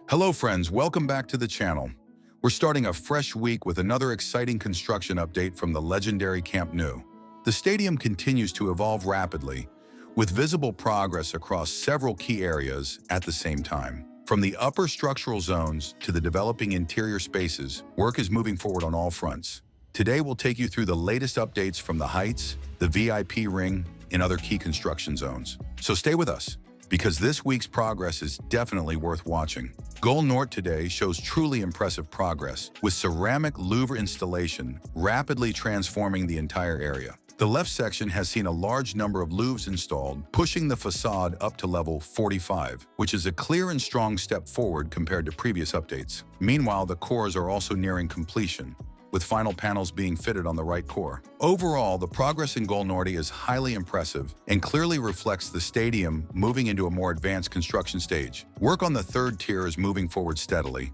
Hello friends, welcome back to the channel. We're starting a fresh week with another exciting construction update from the legendary Camp Nou. The stadium continues to evolve rapidly, with visible progress across several key areas at the same time. From the upper structural zones to the developing interior spaces, work is moving forward on all fronts. Today we'll take you through the latest updates from the heights, the VIP ring, and other key construction zones. So stay with us, because this week's progress is definitely worth watching. Gol Norte today shows truly impressive progress, with ceramic louver installation rapidly transforming the entire area. The left section has seen a large number of louvers installed, pushing the facade up to level 45, which is a clear and strong step forward compared to previous updates. Meanwhile, the cores are also nearing completion, with final panels being fitted on the right core. Overall, the progress in Gol Norte is highly impressive and clearly reflects the stadium moving into a more advanced construction stage. Work on the third tier is moving forward steadily,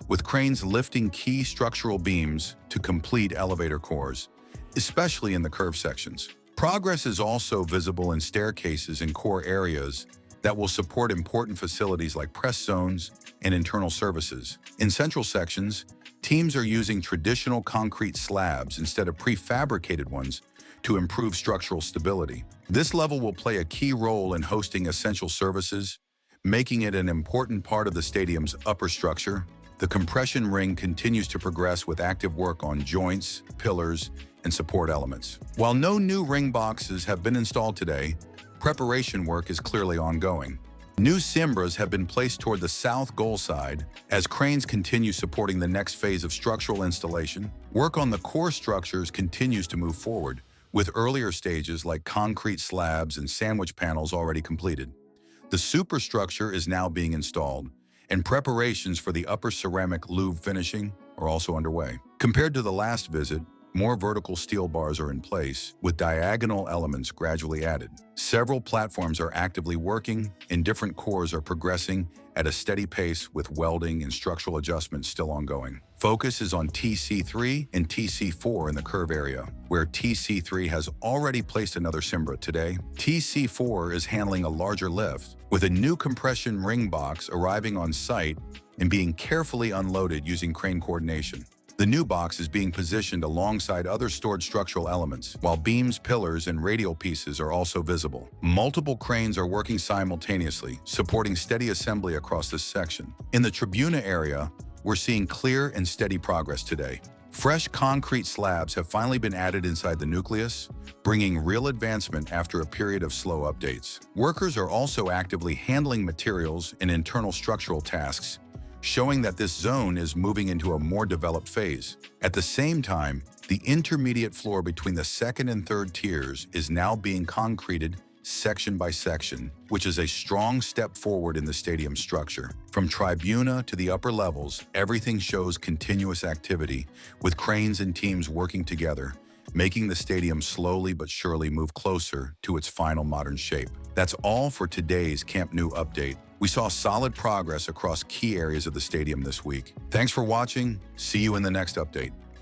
with cranes lifting key structural beams to complete elevator cores, especially in the curved sections. Progress is also visible in staircases and core areas that will support important facilities like press zones and internal services. In central sections, teams are using traditional concrete slabs instead of prefabricated ones to improve structural stability. This level will play a key role in hosting essential services, making it an important part of the stadium's upper structure. The compression ring continues to progress with active work on joints, pillars, and support elements. While no new ring boxes have been installed today, preparation work is clearly ongoing. New cimbras have been placed toward the south goal side as cranes continue supporting the next phase of structural installation. Work on the core structures continues to move forward, with earlier stages like concrete slabs and sandwich panels already completed. The superstructure is now being installed, and preparations for the upper ceramic louver finishing are also underway. Compared to the last visit, more vertical steel bars are in place, with diagonal elements gradually added. Several platforms are actively working, and different cores are progressing at a steady pace with welding and structural adjustments still ongoing. Focus is on TC3 and TC4 in the curve area, where TC3 has already placed another cimbra today. TC4 is handling a larger lift, with a new compression ring box arriving on site and being carefully unloaded using crane coordination. The new box is being positioned alongside other stored structural elements, while beams, pillars, and radial pieces are also visible. Multiple cranes are working simultaneously, supporting steady assembly across this section. In the Tribuna area, we're seeing clear and steady progress today. Fresh concrete slabs have finally been added inside the nucleus, bringing real advancement after a period of slow updates. Workers are also actively handling materials and internal structural tasks, showing that this zone is moving into a more developed phase. At the same time, the intermediate floor between the second and third tiers is now being concreted section by section, which is a strong step forward in the stadium structure. From Tribuna to the upper levels, everything shows continuous activity, with cranes and teams working together, making the stadium slowly but surely move closer to its final modern shape. That's all for today's Camp Nou update. We saw solid progress across key areas of the stadium this week. Thanks for watching. See you in the next update.